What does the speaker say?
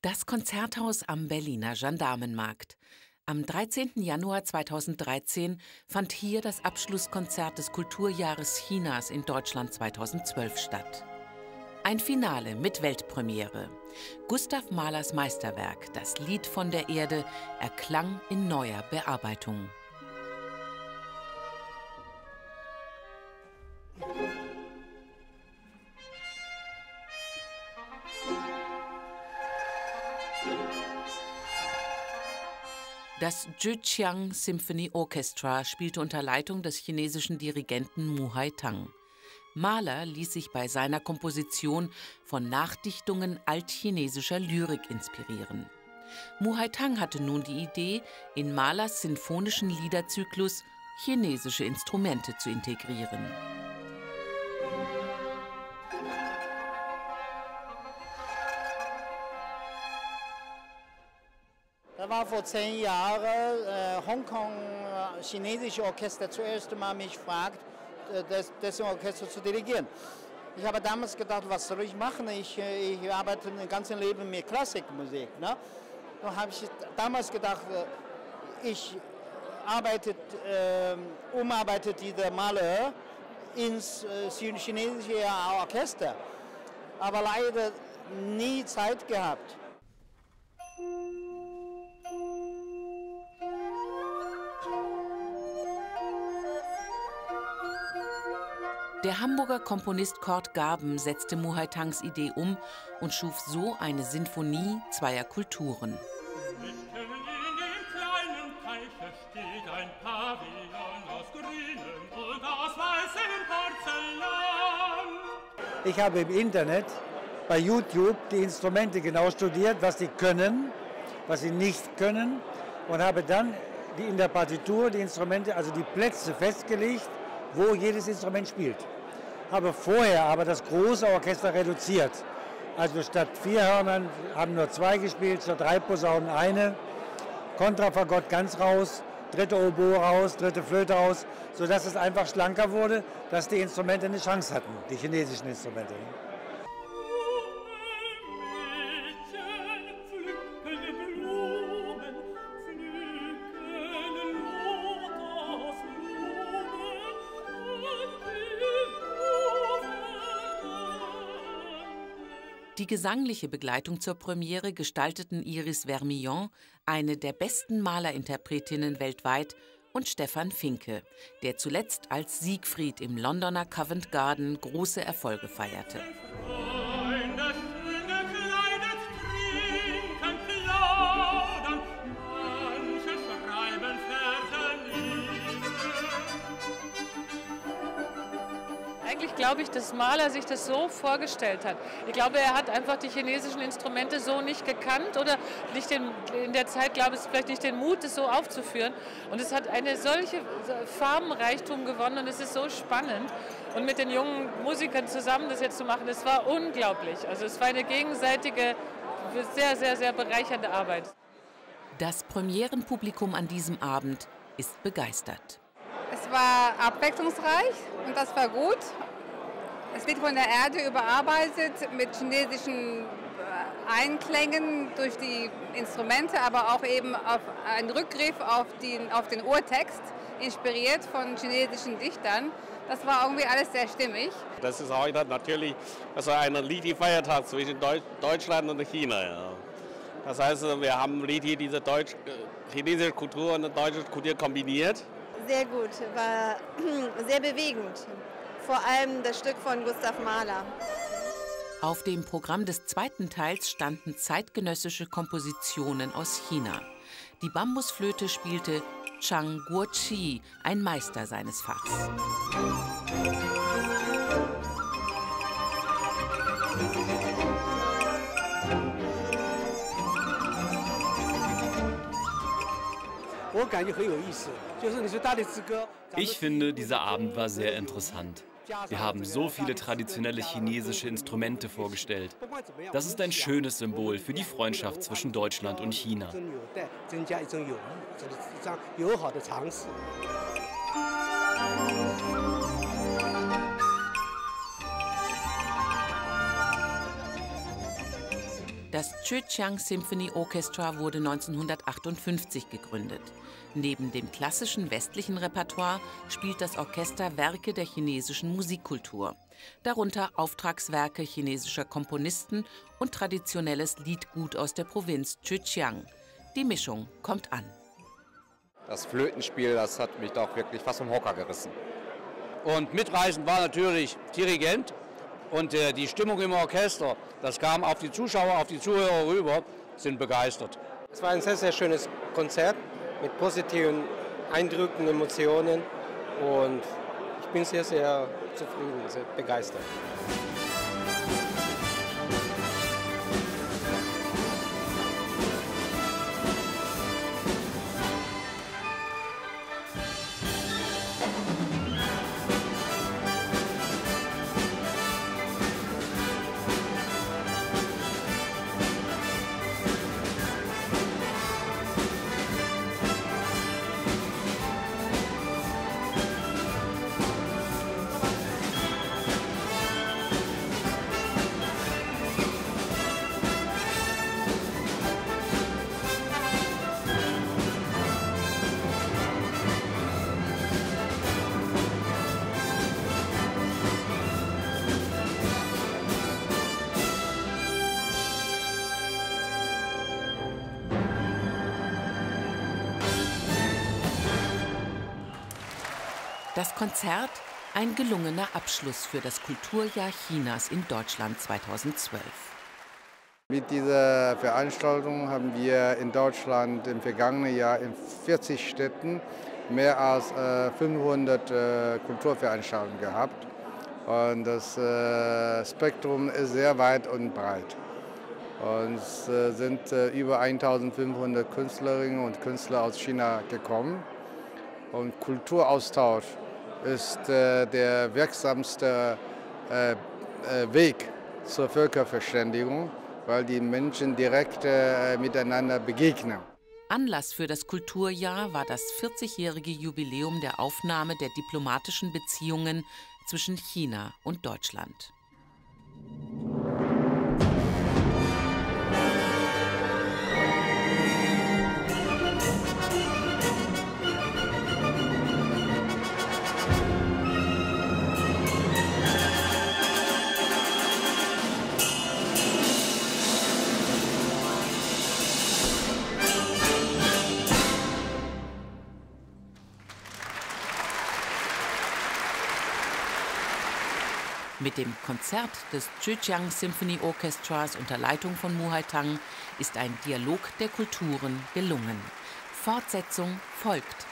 Das Konzerthaus am Berliner Gendarmenmarkt. Am 13. Januar 2013 fand hier das Abschlusskonzert des Kulturjahres Chinas in Deutschland 2012 statt. Ein Finale mit Weltpremiere. Gustav Mahlers Meisterwerk, das Lied von der Erde, erklang in neuer Bearbeitung. Das Zhejiang Symphony Orchestra spielte unter Leitung des chinesischen Dirigenten Mu Haitang. Mahler ließ sich bei seiner Komposition von Nachdichtungen altchinesischer Lyrik inspirieren. Mu Haitang hatte nun die Idee, in Mahlers sinfonischen Liederzyklus chinesische Instrumente zu integrieren. Da war vor 10 Jahren Hongkong chinesische Orchester zuerst mal mich fragt, das Orchester zu dirigieren. Ich habe damals gedacht, was soll ich machen? Ich arbeite mein ganzes Leben mit Klassikmusik. Ne? Da habe ich damals gedacht, ich umarbeite diese Mahler ins chinesische Orchester, aber leider nie Zeit gehabt. Der Hamburger Komponist Kurt Garben setzte Mu Haitangs Idee um und schuf so eine Sinfonie zweier Kulturen. Mitten in dem kleinen Teiche steht ein Pavillon aus grünem und aus weißem Porzellan. Ich habe im Internet bei YouTube die Instrumente genau studiert, was sie können, was sie nicht können, und habe dann in der Partitur die Instrumente, also die Plätze festgelegt, wo jedes Instrument spielt. Habe vorher aber das große Orchester reduziert. Also statt 4 Hörnern haben nur 2 gespielt, statt 3 Posaunen eine. Kontrafagott ganz raus, dritte Oboe raus, dritte Flöte raus, sodass es einfach schlanker wurde, dass die Instrumente eine Chance hatten, die chinesischen Instrumente. Die gesangliche Begleitung zur Premiere gestalteten Iris Vermillon, eine der besten Mahlerinterpretinnen weltweit, und Stefan Finke, der zuletzt als Siegfried im Londoner Covent Garden große Erfolge feierte. Eigentlich glaube ich, dass Mahler sich das so vorgestellt hat. Ich glaube, er hat einfach die chinesischen Instrumente so nicht gekannt oder nicht in der Zeit, glaube ich, vielleicht nicht den Mut, es so aufzuführen. Und es hat eine solche Farbenreichtum gewonnen und es ist so spannend. Und mit den jungen Musikern zusammen das jetzt zu machen, das war unglaublich. Also es war eine gegenseitige, sehr, sehr, sehr bereichernde Arbeit. Das Premierenpublikum an diesem Abend ist begeistert. Es war abwechslungsreich und das war gut. Es wird von der Erde überarbeitet mit chinesischen Einklängen durch die Instrumente, aber auch eben auf einen Rückgriff auf den Urtext, inspiriert von chinesischen Dichtern. Das war irgendwie alles sehr stimmig. Das ist heute natürlich ein Liti-Feiertag zwischen Deutschland und China. Ja. Das heißt, wir haben Liti, diese chinesische Kultur und deutsche Kultur kombiniert. Sehr gut, war sehr bewegend. Vor allem das Stück von Gustav Mahler. Auf dem Programm des zweiten Teils standen zeitgenössische Kompositionen aus China. Die Bambusflöte spielte Chang Guoqi, ein Meister seines Fachs. Ich finde, dieser Abend war sehr interessant. Wir haben so viele traditionelle chinesische Instrumente vorgestellt. Das ist ein schönes Symbol für die Freundschaft zwischen Deutschland und China. Das Zhejiang Symphony Orchestra wurde 1958 gegründet. Neben dem klassischen westlichen Repertoire spielt das Orchester Werke der chinesischen Musikkultur, darunter Auftragswerke chinesischer Komponisten und traditionelles Liedgut aus der Provinz Zhejiang. Die Mischung kommt an. Das Flötenspiel, das hat mich doch wirklich fast vom Hocker gerissen. Und mitreißend war natürlich Dirigent und die Stimmung im Orchester. Das kam auf die Zuschauer, auf die Zuhörer rüber, sind begeistert. Es war ein sehr, sehr schönes Konzert mit positiven Eindrücken, Emotionen und ich bin sehr, sehr zufrieden, sehr begeistert. Das Konzert, ein gelungener Abschluss für das Kulturjahr Chinas in Deutschland 2012. Mit dieser Veranstaltung haben wir in Deutschland im vergangenen Jahr in 40 Städten mehr als 500 Kulturveranstaltungen gehabt. Und das Spektrum ist sehr weit und breit. Und es sind über 1500 Künstlerinnen und Künstler aus China gekommen. Und Kulturaustausch ist der wirksamste Weg zur Völkerverständigung, weil die Menschen direkt miteinander begegnen. Anlass für das Kulturjahr war das 40-jährige Jubiläum der Aufnahme der diplomatischen Beziehungen zwischen China und Deutschland. Mit dem Konzert des Zhejiang Symphony Orchestras unter Leitung von Muhai Tang ist ein Dialog der Kulturen gelungen. Fortsetzung folgt.